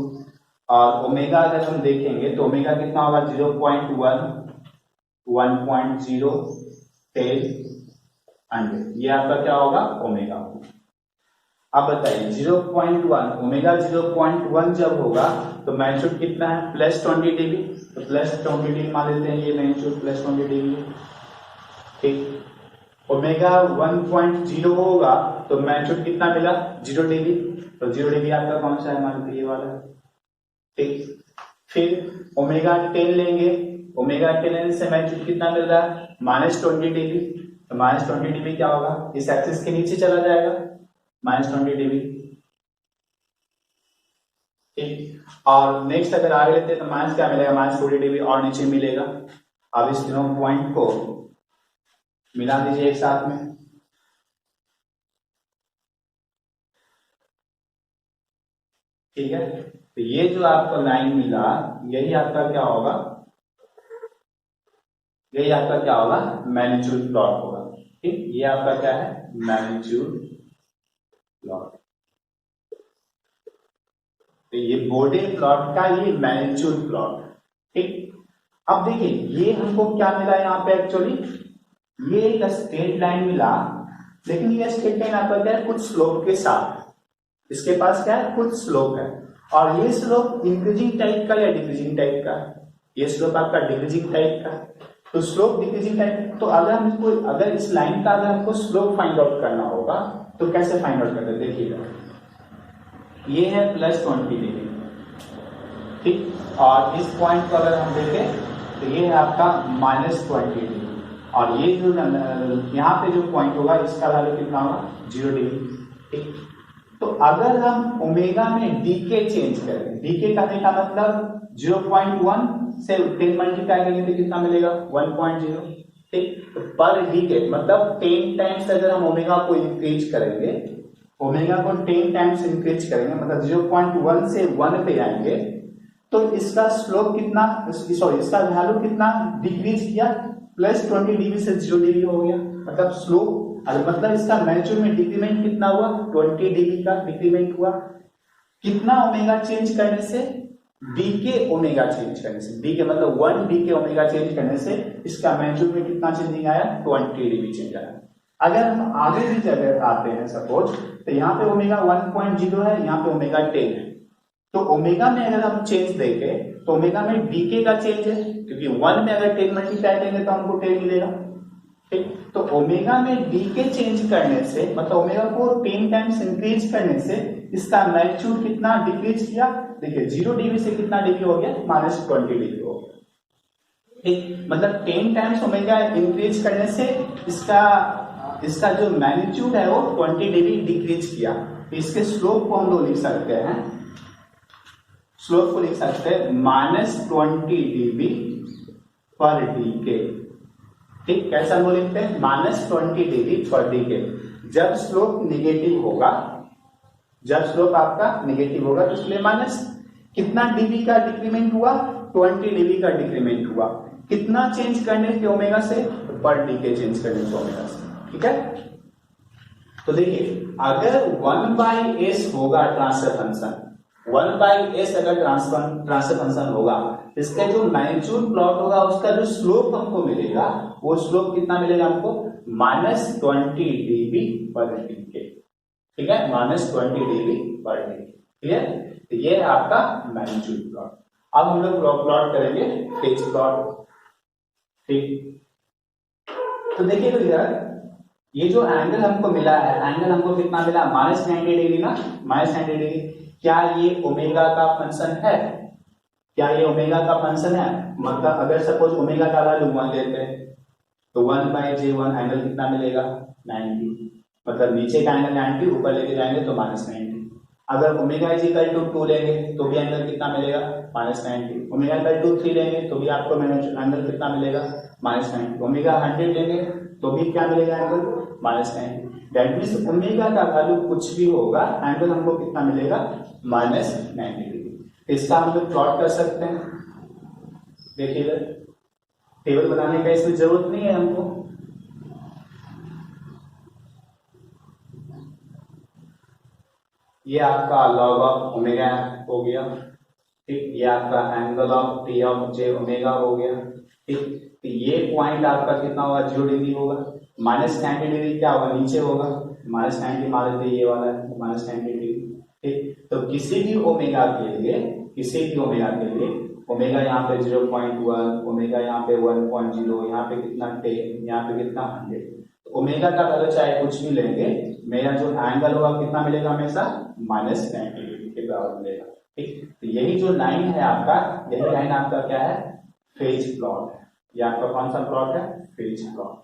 और ओमेगा अगर हम देखेंगे तो ओमेगा कितना होगा 0.1, 1.0, 10, 100, ये आपका क्या होगा ओमेगा। अब बताइए 0.1 ओमेगा 0.1 जब होगा तो मैग्नीट्यूड कितना है +20 डिग्री, तो +20 डिग्री मान लेते हैं, ये मैग्नीट्यूड +20 डिग्री। ठीक, ओमेगा 1.0 होगा तो मैग्नीट्यूड कितना मिला 0 डिग्री, तो 0 डिग्री आपका कौन सा है मान लीजिए ये वाला। ठीक, फिर ओमेगा 10 लेंगे, ओमेगा 10 लेने से मैग्नीट्यूड कितना मिल रहा है -20 डिग्री, तो -20 डिग्री क्या होगा इस एक्सिस के नीचे चला जाएगा -20 डिग्री। ठीक, और नेक्स्ट अगर आगे लेते हैं तो माइनस क्या मिलेगा -40 डिग्री और नीचे मिलेगा। अब इस तीनों पॉइंट को मिला दीजिए एक साथ में। ठीक है, तो ये जो आपका लाइन मिला यही आपका क्या होगा, यही आपका क्या होगा मैग्नीट्यूड प्लॉट होगा। ठीक, ये आपका क्या है मैग्नीट्यूड प्लॉट। तो ये बोर्डिंग प्लॉट का ये मैग्नीट्यूड प्लॉट। ठीक, अब देखिए ये हमको क्या मिला यहाँ पे एक्चुअली, ये एक स्ट्रेट लाइन मिला, लेकिन ये स्ट्रेट लाइन आपका क्या है कुछ स्लोप के साथ, इसके पास क्या है कुछ स्लोप है, और ये स्लोप इंक्रीजिंग टाइप का या डिक्रीजिंग टाइप का है, ये स्लोप आपका डिक्रीजिंग टाइप का। तो स्लोप डिक्रीजिंग टाइप, तो अगर इस लाइन का अगर हमको स्लोप फाइंड आउट करना होगा तो कैसे फाइंड आउट करते हैं, देखिएगा ये है +20 डिग्री, ठीक, और इस पॉइंट को अगर हम देखें तो ये है आपका -20 डिग्री, और ये जो यहाँ पे जो पॉइंट होगा इसका वैल्यू कितना होगा 0 डिग्री, ठीक। तो अगर हम ओमेगा में डीके चेंज करें, डीके करने का मतलब 0.1 से 10 मल्टीप्लाई करेंगे तो कितना मिलेगा 1.0, ठीक। तो पर डीके मतलब 10 टाइम्स अगर हम ओमेगा को इंक्रीज करेंगे, ओमेगा को 10 टाइम्स इंक्रीज करेंगे मतलब 0.1 से 1 पे आएंगे, तो इसका स्लोप कितना, सॉरी इसका वैल्यू कितना डिक्रीज किया, +20 डिग्री से 0 डिग्री हो गया, मतलब स्लोप मतलब इसका मैग्नीट्यूड में डिक्रीमेंट कितना हुआ, 20 डिग्री का डिक्रीमेंट हुआ। कितना ओमेगा चेंज करने से, डीके ओमेगा चेंज करने से, डीके मतलब 1 डीके ओमेगा चेंज करने से इसका मैग्नीट्यूड में कितना चेंजिंग आया, 20 डिग्री चेंज आया। अगर हम आगे भी जगह आते हैं सपोज, तो यहाँ पे ओमेगा 1.0 है, यहाँ पे ओमेगा 10 है, तो ओमेगा में अगर हम चेंज देखें तो ओमेगा में डीके का चेंज है, क्योंकि 1 में अगर 10 मल्टीप्लाई करेंगे तो हमको 10 मिलेगा, ठीक। तो ओमेगा में डीके चेंज करने से मतलब ओमेगा को 10 टाइम्स इंक्रीज करने से इसका मैग्नीट्यूड कितना डिक्रीज किया, देखिए 0 डिग्री से कितना डिग्री हो गया, -20 डिग्री हो गया, ठीक। मतलब 10 टाइम्स ओमेगा इंक्रीज करने से इसका जो मैग्नीट्यूड है वो 20 डिग्री डिक्रीज किया। इसके स्लोप को हम लोग लिख सकते हैं, स्लोप को लिख सकते हैं -20 dB पर डीके, ठीक। कैसा हम लिखते हैं, -20 dB पर डीके। जब स्लोप निगेटिव होगा, जब स्लोप आपका निगेटिव होगा तो इसलिए माइनस, कितना डीबी का डिक्रीमेंट हुआ, 20 डीबी का डिक्रीमेंट हुआ, कितना चेंज करने के ओमेगा से, पर डीके चेंज करने के ओमेगा से, ठीक है। तो देखिए अगर 1/s होगा ट्रांसफर फंक्शन, 1/s अगर ट्रांसफर फंक्शन होगा, इसका जो मैग्नीट्यूड प्लॉट होगा उसका जो स्लोप हमको मिलेगा, वो स्लोप कितना मिलेगा हमको, -20 dB पर डीके, ठीक है, -20 dB पर डीके, क्लियर। तो ये है आपका मैग्नीट्यूड प्लॉट। अब हम लोग प्लॉट करेंगे फेज प्लॉट, ठीक। तो देखिए तो यार ये जो एंगल हमको मिला है, एंगल हमको कितना मिला, -90 डिग्री ना, -90 डिग्री। क्या ये ओमेगा का फंक्शन है, क्या ये ओमेगा का फंक्शन है, मतलब अगर सपोज ओमेगा का वैल्यू 1 लेते हैं तो 1/j1 एंगल कितना मिलेगा, 90, मतलब नीचे का एंगल 90, ऊपर लेके जाएंगे तो -90। अगर ओमेगा इज इक्वल टू 2 लेंगे तो भी एंगल कितना मिलेगा, -90। ओमेगा इक्वल टू 3 लेंगे तो भी आपको एंगल कितना मिलेगा, -90। ओमेगा 100 लेंगे तो भी क्या मिलेगा एंगल, -90। दैट मीन्स ओमेगा का वैल्यू कुछ भी होगा, एंगल हमको कितना मिलेगा, -90 डिग्री। इसका हम लोग प्लॉट कर सकते हैं, देखिए टेबल बनाने का इसमें जरूरत नहीं है हमको, ये आपका लॉग ऑफ ओमेगा हो गया, ठीक। ये आपका angle of T of J omega हो गया, ठीक। तो ये पॉइंट आपका कितना होगा, 0 डिग्री होगा। -90 डिग्री क्या होगा, नीचे होगा, -90 मान लेते ये वाला है -90 डिग्री, ठीक। तो किसी भी ओमेगा के लिए, किसी भी ओमेगा के लिए, ओमेगा यहाँ पे 0.1, ओमेगा यहाँ पे 1.0, यहाँ पे कितना 10, यहाँ पे कितना 100, तो ओमेगा का वैल्यू चाहे कुछ भी लेंगे, मेरा जो एंगल होगा कितना मिलेगा, हमेशा -90 डिग्री के बराबर मिलेगा, ठीक। तो यही जो लाइन है आपका, यही लाइन आपका क्या है, फेज प्लॉट है। ये आपका कौन सा प्लॉट है, फेज प्लॉट।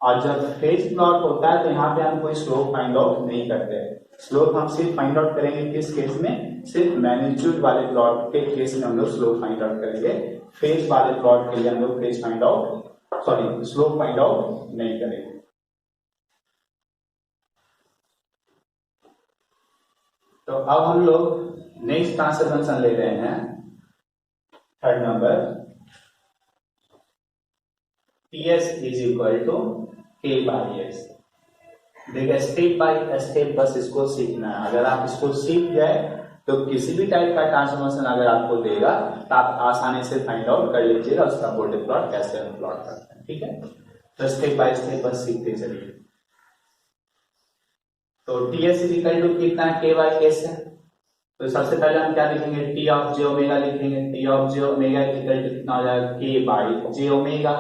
और जब फेज प्लॉट होता है तो यहाँ पे हम कोई स्लोप फाइंड आउट नहीं करते हैं। स्लोप हम सिर्फ फाइंड आउट करेंगे किस केस में, सिर्फ मैग्नीट्यूड वाले प्लॉट के केस में हम लोग स्लोप फाइंड आउट करेंगे। फेज वाले प्लॉट के लिए हम लोग phase find out, sorry slope find out नहीं करेंगे। तो अब हम लोग नेक्स्ट ट्रांसफर फंक्शन ले रहे हैं, third number, Ts is equal to K/S। देखिए स्टेप बाय स्टेप बस इसको सीखना है। अगर आप इसको सीख गए तो किसी भी टाइप का ट्रांसफॉर्मेशन अगर आपको देगा तो आप आसानी से फाइंड आउट कर लीजिएगा उसका बोर्ड प्लॉट कैसे हम प्लॉट करते हैं, ठीक है। तो स्टेप बाय स्टेप बस सीखते चलिए। तो Ts इज इक्वल टू कितना, K/S है, तो सबसे पहले हम क्या लिखेंगे, टी ऑफ जे ओमेगा लिखेंगे। T of J omega equal to कितना हो जाएगा, K by J omega,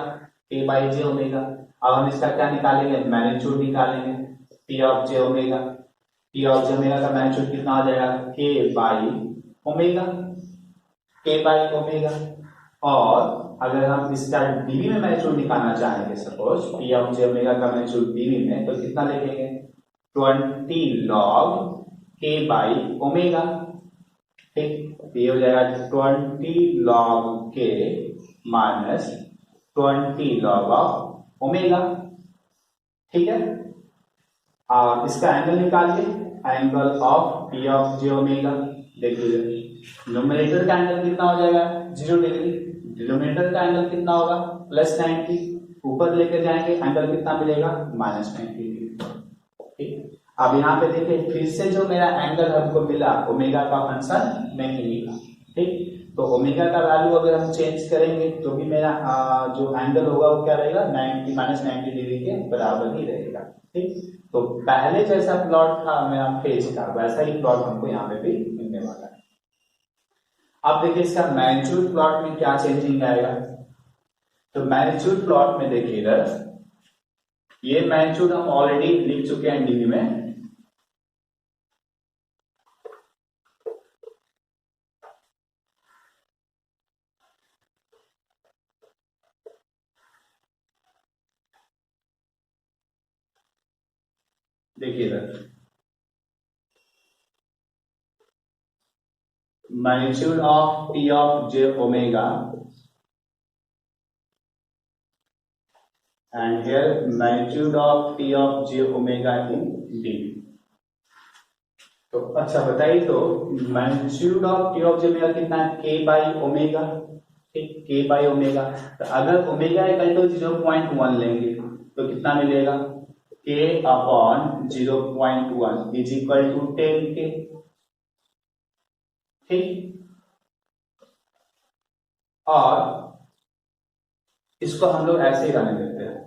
K by J omega. अब हम इसका क्या निकालेंगे, मैग्नीट्यूड निकालेंगे, T of J omega. T of J omega का मैग्नीट्यूड कितना हो जाएगा, K by omega, K by omega. और अगर हम इसका डीवी में मैग्नीट्यूड निकालना चाहेंगे, suppose T of J omega का मैग्नीट्यूड डीवी में, तो कितना लिखेंगे, 20 log के बाई ओमेगा। ठीक, ये हो जाएगा 20 log के माइनस 20 log ऑफ ओमेगा। ठीक है, और इसका एंगल निकालिए, angle of T of J omega. देखिए न्यूमरेटर का एंगल कितना हो जाएगा, 0 डिग्री। डिनोमिनेटर का एंगल कितना होगा, +90। ऊपर लेकर जाएंगे, एंगल कितना मिलेगा, -90 डिग्री। ठीक, अब यहाँ पे देखिए फिर से जो मेरा एंगल हमको मिला, ओमेगा का फंक्शन नहीं मिला। ठीक, तो ओमेगा का वैल्यू अगर हम चेंज करेंगे तो भी मेरा जो एंगल होगा वो क्या रहेगा, 90 डिग्री के बराबर ही रहेगा। ठीक, तो पहले जैसा प्लॉट था मेरा फेज का, वैसा ही प्लॉट हमको यहाँ पे भी मिलने वाला है। अब देखिए इसका मैग्नीट्यूड प्लॉट में क्या चेंजिंग आएगा। तो मैग्नीट्यूड प्लॉट में देखिएगा, ये मैग्नीट्यूड हम ऑलरेडी लिख चुके हैं डीवी में। देखिएगा magnitude of T of J omega and here magnitude of t of j omega in d। तो अच्छा बताइए, तो magnitude of T of J omega कितना है, k बाई ओमेगा। ठीक, k बाई ओमेगा। तो अगर ओमेगा इक्वल टू 0.1 लेंगे तो कितना मिलेगा, k upon 0.1 is equal to 10k। ठीक, और इसको हम लोग ऐसे ही रहने देते हैं,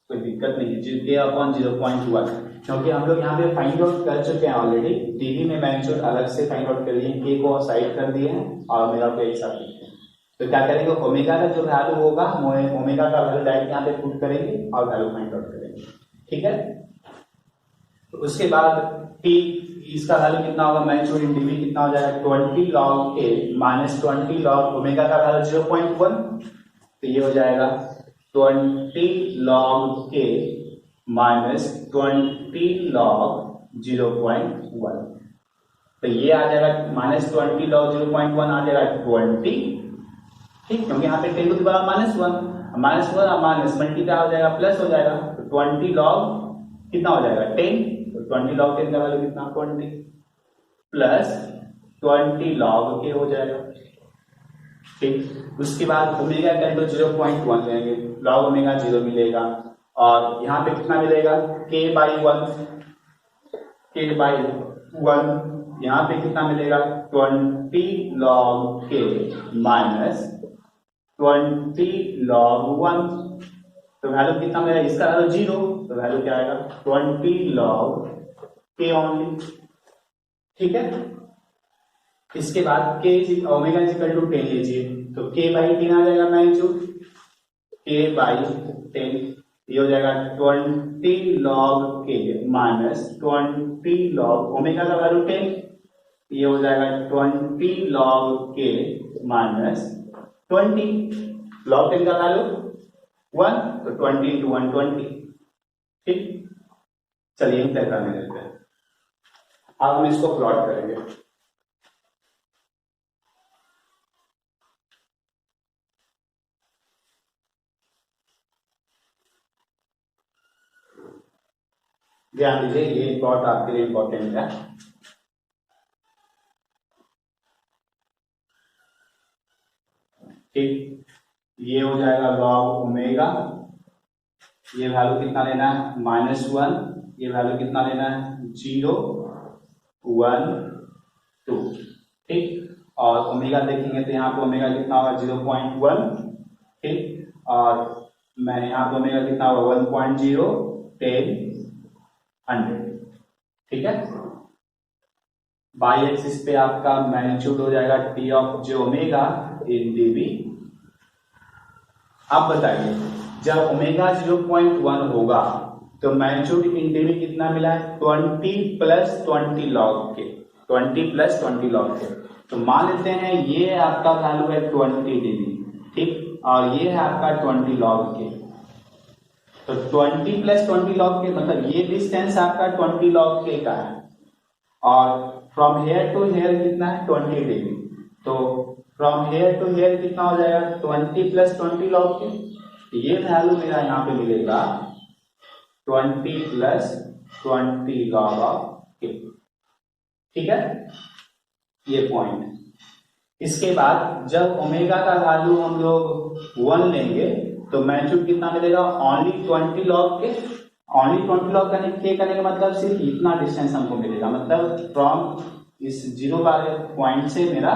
कोई दिक्कत नहीं है, k अपॉन 0.1, क्योंकि हम लोग यहाँ पे फाइंड आउट कर चुके हैं ऑलरेडी। डीवी में मैग्नीट्यूड अलग से फाइंड आउट कर दिए, k को साइड कर दिए हैं और ओमेगा को एक साथ लिखे हैं। तो क्या करेंगे, ओमेगा का जो वैल्यू होगा, ओमेगा का वैल्यू डायरेक्ट यहाँ पे पुट करेंगे और वैल्यू फाइंड आउट करेंगे। ठीक है, तो उसके बाद t इसका वैल्यू कितना होगा, मैग्नीट्यूड इन डीवी कितना हो जाएगा, 20 log k minus 20 log omega का वैल्यू 0.1। तो ये हो जाएगा 20 log k माइनस 20 log 0.1। तो ये आ जाएगा -20 log 0.1 आ जाएगा 20। ठीक, क्योंकि यहाँ पे 10 टू द पावर -1 और माइनस मल्टीप्लाई हो जाएगा, प्लस हो जाएगा। तो 20 log कितना हो जाएगा, 10। तो 20 log 10 का वैल्यू कितना, 20 प्लस 20 log k हो जाएगा। ठीक, उसके बाद ओमेगा का तो 0.1 लेंगे, log ओमेगा 0 मिलेगा, और यहाँ पे कितना मिलेगा, k बाई 1, यहाँ पे कितना मिलेगा, 20 log k माइनस 20 log 1। तो वैल्यू कितना मिलेगा, इसका वैल्यू 0, तो वैल्यू क्या आएगा, 20 log k ओनली। ठीक है, इसके बाद k omega is equal to 10 लीजिए, तो k बाई 10 आ जाएगा मैग्नीट्यूड, k बाई 10 ये हो जाएगा 20 log k minus 20 log omega का वैल्यू 10, ये हो जाएगा 20 log k माइनस 20 log 10 का वैल्यू 1, तो 20 इंटू 120। ठीक, चलिए हम तय करने देते हैं। अब हम इसको प्लॉट करेंगे। ध्यान दीजिए, ये प्लॉट आपके लिए इंपॉर्टेंट है। ठीक, ये हो जाएगा लॉग ओमेगा, ये वैल्यू कितना लेना है, -1, ये वैल्यू कितना लेना है, 0, 1, 2। ठीक, और ओमेगा देखेंगे तो यहाँ पे ओमेगा कितना होगा, 0.1। ठीक, और मैं यहाँ पे ओमेगा कितना होगा, 1.0, 10, 100। ठीक है, बाई एक्सिस पे आपका मैग्नीट्यूड हो जाएगा T of J omega in dB. आप बताइए जब ओमेगा 0.1 होगा तो मैग्नीट्यूड इन डीवी कितना मिला है? 20 प्लस 20 लॉग के, 20 प्लस 20 लॉग के। तो मान लेते हैं ये आपका वैल्यू है 20 डीवी, ठीक, और ये है आपका 20 लॉग के। तो 20 प्लस 20 लॉग के मतलब ये डिस्टेंस आपका 20 लॉग के का है, और फ्रॉम हेयर टू हेयर कितना है? 20 डिग्री। तो फ्रॉम हेयर टू हेयर कितना हो जाएगा? 20 प्लस 20 लॉग के। ये वैल्यू मेरा यहाँ पे मिलेगा 20 प्लस 20 लॉग ऑफ के, ठीक है, ये पॉइंट। इसके बाद जब ओमेगा का वैल्यू हम लोग 1 लेंगे तो मैग्नीट्यूड कितना मिलेगा? ओनली 20 लॉग के। ओनली 20 लॉग करने का मतलब सिर्फ इतना डिस्टेंस हमको मिलेगा, मतलब फ्रॉम इस जीरो वाले पॉइंट से मेरा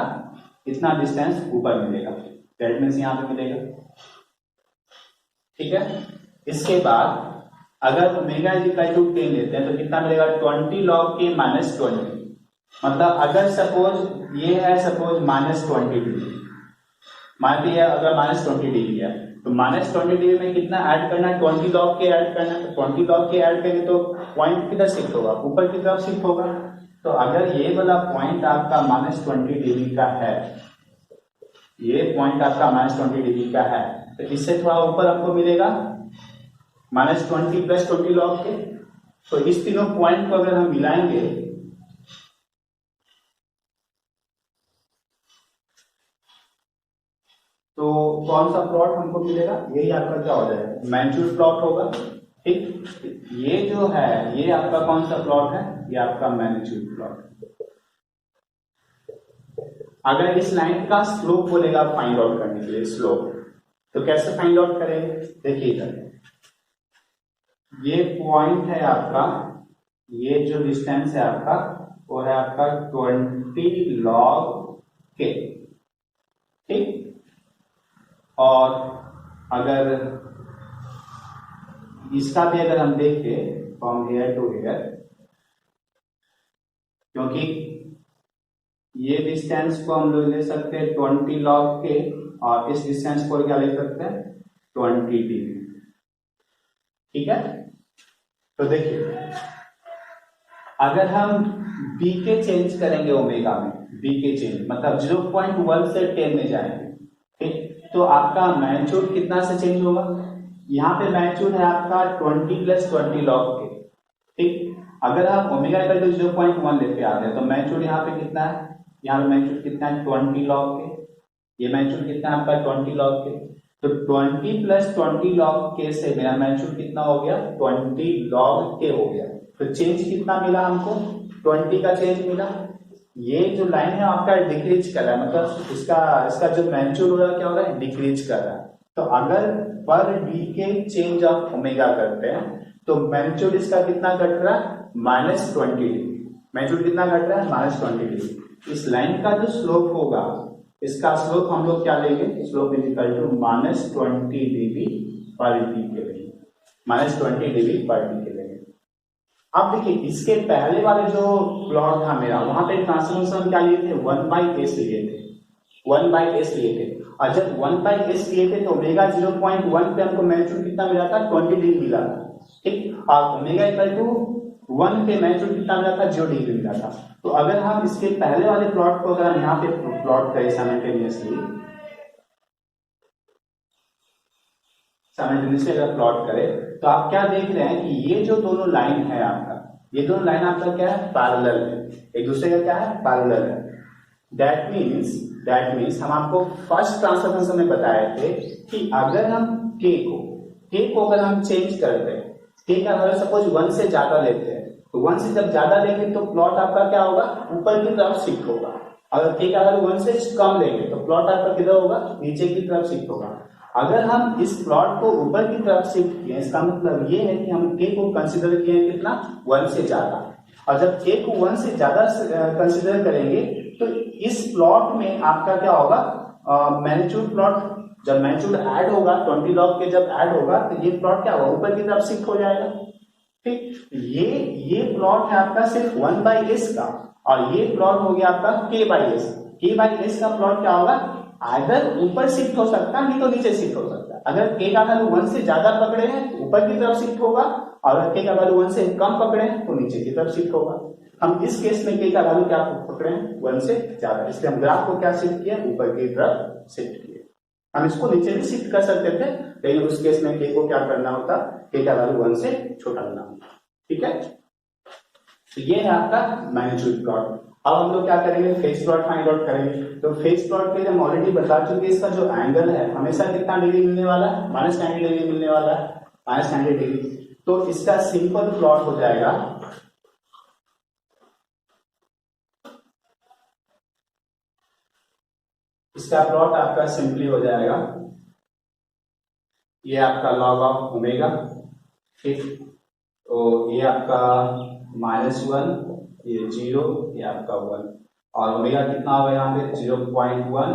इतना डिस्टेंस ऊपर मिलेगा, दैट मीन्स यहाँ पे मिलेगा, ठीक है। इसके बाद अगर ओमेगा इज इक्वल टू 10 लेते हैं तो कितना मिलेगा? 20 लॉग के माइनस 20, मतलब अगर सपोज ये है सपोज माइनस 20 डिग्री, मानते हैं अगर माइनस 20 डिग्री है तो माइनस 20 डिग्री में कितना ऐड करना है? 20 लॉग के ऐड करना है। तो 20 लॉग के ऐड करेंगे तो पॉइंट किधर शिफ्ट होगा? ऊपर की तरफ शिफ्ट होगा। तो अगर ये वाला पॉइंट आपका माइनस 20 डिग्री का है, ये पॉइंट आपका माइनस 20 डिग्री का है, तो इससे थोड़ा ऊपर आपको मिलेगा माइनस 20 प्लस 20 लॉग के। तो इस तीनों पॉइंट को अगर हम मिलाएंगे तो कौन सा प्लॉट हमको मिलेगा? यही आपका क्या हो जाएगा? मैग्नीट्यूड प्लॉट होगा, ठीक। ये जो है ये आपका कौन सा प्लॉट है? ये आपका मैग्नीट्यूड प्लॉट। अगर इस लाइन का स्लोप बोलेगा फाइंड आउट करने के लिए, स्लोप, तो कैसे फाइंड आउट करेंगे? देखिए इधर ये पॉइंट है आपका, ये जो डिस्टेंस है आपका वो है आपका 20 लॉग के, ठीक। और अगर इसका भी अगर हम देखें फ्रॉम हेयर टू हेयर, क्योंकि ये डिस्टेंस को हम लोग ले सकते हैं 20 लॉग के, और इस डिस्टेंस को क्या ले सकते हैं? 20 डिग्री, ठीक है। तो देखिए अगर हम बी के चेंज करेंगे ओमेगा में, बी के चेंज मतलब 0.1 से 10 में जाएंगे, ठीक, तो आपका मैग्नीट्यूड कितना से चेंज होगा? यहाँ पे मैग्नीट्यूड है आपका 20 प्लस 20 लॉग के, ठीक। अगर आप ओमेगा इक्वल टू 0.1 लेके आ रहे हैं तो मैग्नीट्यूड यहाँ पे कितना है? यहाँ पे मैग्नीट्यूड कितना है? 20 लॉग के। ये मैग्नीट्यूड कितना है आपका? 20 लॉग के। तो 20 प्लस 20 लॉग के से मेरा मैग्नीट्यूड कितना हो गया? 20 लॉग के हो गया। तो चेंज कितना मिला हमको? 20 का चेंज मिला। ये जो लाइन है आपका डिक्रीज कर रहा है, मतलब इसका जो मैग्नीट्यूड हो रहा है क्या हो रहा है? डिक्रीज कर रहा है। तो अगर पर डी के चेंज ऑफ ओमेगा करते हैं तो मैग्नीट्यूड इसका कितना घट रहा है? -20 डिग्री। मैग्नीट्यूड कितना घट रहा है? -20 डिग्री। इस लाइन का जो स्लोप होगा, इसका स्लोप हम लोग क्या लेंगे? Slope is equal to -20 degree पर डी के लिए, -20 डिग्री पर डी के लिए। अब देखिए इसके पहले वाले जो प्लॉट था मेरा, वहां पे ट्रांसफॉर्मेशन क्या लिए थे? 1/s लिए थे, 1/s लिए थे। और जब 1/s लिए थे तो ओमेगा 0.1 पे हमको मैग्नीट्यूड कितना मिला था? 20 डिग्री मिला था, ठीक। और ओमेगा इक्वल टू 1 पे मैग्नीट्यूड कितना मिला था? 0 डिग्री मिला था। तो अगर हम इसके पहले वाले प्लॉट को अगर हम यहाँ पे प्लॉट करें साइमल्टेनियसली अगर प्लॉट करें तो आप क्या देख रहे हैं कि ये जो दोनों लाइन है आपका, ये दोनों लाइन आपका क्या है? पैरेलल है, एक दूसरे का क्या है? पैरेलल है। दैट मीन्स हम आपको फर्स्ट ट्रांसफॉर्मेशन में बताए थे कि अगर हम के को अगर हम चेंज करते हैं, के का अगर सपोज 1 से ज्यादा लेते हैं तो 1 से जब ज्यादा लेंगे तो प्लॉट आपका क्या होगा? ऊपर की तरफ शिफ्ट होगा। अगर के का अगर 1 से कम लेंगे तो प्लॉट आपका किधर होगा? नीचे की तरफ शिफ्ट होगा। अगर हम इस प्लॉट को ऊपर की तरफ शिफ्ट किए, इसका मतलब ये है कि हम के को कंसीडर किए कितना? 1 से ज्यादा। और जब के को 1 से ज्यादा कंसीडर करेंगे तो इस प्लॉट में आपका क्या होगा? मैग्नीट्यूड प्लॉट, जब मैग्नीट्यूड ऐड होगा 20 लॉग के जब ऐड होगा तो ये प्लॉट क्या होगा? ऊपर की तरफ शिफ्ट हो जाएगा, ठीक, ये प्लॉट है आपका सिर्फ 1/s का, और ये प्लॉट हो गया आपका k/s। k/s का प्लॉट क्या होगा, आइदर ऊपर शिफ्ट हो सकता है, नहीं तो नीचे शिफ्ट हो सकता है। अगर k का वैल्यू 1 से ज्यादा पकड़े हैं तो ऊपर की तरफ शिफ्ट होगा, और अगर k का वैल्यू 1 से कम पकड़े हैं तो नीचे की तरफ शिफ्ट होगा। हम इस केस में k का वैल्यू क्या पकड़े हैं, 1 से ज्यादा, इसलिए हम ग्राफ को क्या शिफ्ट किया, ऊपर की तरफ शिफ्ट किए। हम इसको नीचे भी शिफ्ट कर सकते थे, लेकिन उस केस में k को क्या करना होता, k का वैल्यू 1 से छोटा करना होता। ठीक है, तो ये है आपका मैग्नीट्यूड प्लॉट। अब हम लोग क्या करेंगे, फेज प्लॉट फाइंड आउट करेंगे। तो फेज प्लॉट के लिए हम ऑलरेडी बता चुके, इसका जो एंगल है हमेशा कितना डिग्री मिलने वाला है, -90 डिग्री मिलने वाला है, -90 डिग्री। तो इसका सिंपल प्लॉट हो जाएगा, इसका प्लॉट आपका सिंपली हो जाएगा, ये आपका log ऑफ ओमेगा, ठीक, तो ये आपका -1, ये 0, ये आपका 1, और ओमेगा कितना होगा यहाँ पे 0.1,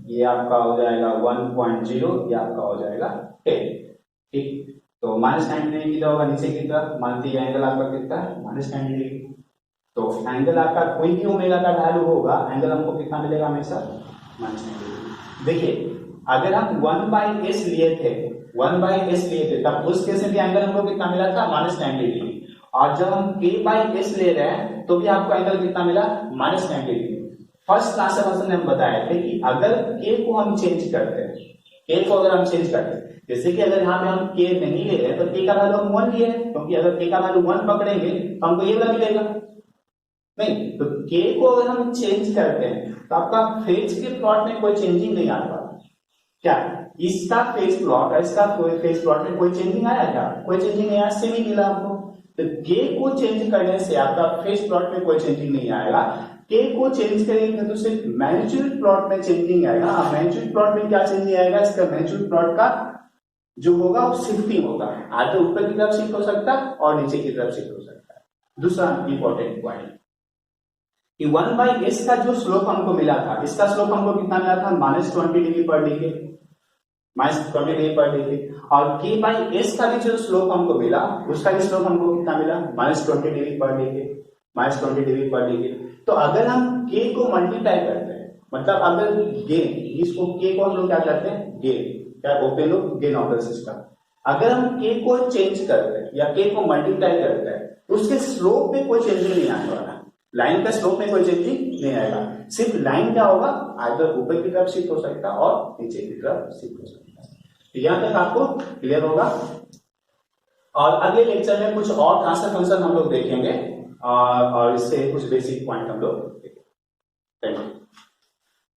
ये आपका हो जाएगा 1.0, ये आपका हो जाएगा 10। ठीक, तो -90 डिग्री कितना होगा नीचे की तरफ, मानती है एंगल आपका कितना है, -90 डिग्री। तो एंगल आपका कोई भी ओमेगा का वैल्यू होगा, एंगल हमको कितना मिलेगा हमेशा, -90 डिग्री। देखिए अगर हम 1/s लिए थे, 1/s लिए थे, तब उस केस में भी एंगल हमको कितना मिला था, -90 डिग्री। और जब हम k/s ले रहे हैं तो भी आपको एंगल कितना मिला, -90 डिग्री। फर्स्ट क्लास में हम बताए थे कि अगर k को हम चेंज करते हैं, k को अगर हम चेंज करते हैं, जैसे कि अगर यहाँ पे हम k नहीं ले रहे तो k का वैल्यू हम 1 लिए हैं, क्योंकि अगर k का वैल्यू 1 पकड़ेंगे तो हमको ये वाला मिलेगा नहीं। तो k को अगर हम चेंज करते हैं तो आपका फेज के प्लॉट में कोई चेंजिंग नहीं आता। क्या इसका फेज प्लॉट और इसका फेज प्लॉट में कोई चेंजिंग आया क्या, कोई चेंजिंग नहीं आया, सेम ही मिला हमको। तो k को चेंज करने से आपका फेज प्लॉट में कोई चेंजिंग नहीं आएगा, k को चेंज करेंगे तो सिर्फ मैग्नीट्यूड प्लॉट में चेंजिंग आएगा। मैग्नीट्यूड प्लॉट में क्या चेंजिंग आएगा, इसका मैग्नीट्यूड प्लॉट का जो होगा वो शिफ्टिंग होगा, आगे ऊपर की तरफ शिफ्ट हो सकता है और नीचे की तरफ शिफ्ट हो सकता है। दूसरा इंपॉर्टेंट पॉइंट कि 1/s का जो स्लोप हमको मिला था, इसका स्लोप हमको कितना मिला था, -20 डिग्री पर डिग्री, -20 डिग्री पर डिग्री। और k/s का भी जो स्लोप हमको मिला, उसका भी स्लोप हमको कितना मिला, -20 डिग्री पर डिग्री, -20 डिग्री पर डिग्री। तो अगर हम k को मल्टीप्लाई करते हैं, मतलब अगर गेन, इसको k को हम लोग क्या करते हैं, गेन, क्या open loop gain of the system. अगर हम k को चेंज करते हैं या k को मल्टीप्लाई करते हैं तो उसके स्लोप में कोई चेंजिंग नहीं आने वाला, लाइन का स्लोप में कोई चेंजिंग नहीं आएगा। सिर्फ लाइन क्या होगा, आइदर ऊपर की तरफ शिफ्ट हो सकता है और नीचे की तरफ शिफ्ट हो सकता है। यहां तक आपको क्लियर होगा। और अगले लेक्चर में कुछ और ट्रांसफर फंक्शन हम लोग देखेंगे और इससे कुछ बेसिक पॉइंट हम लोग देखेंगे। Thank you.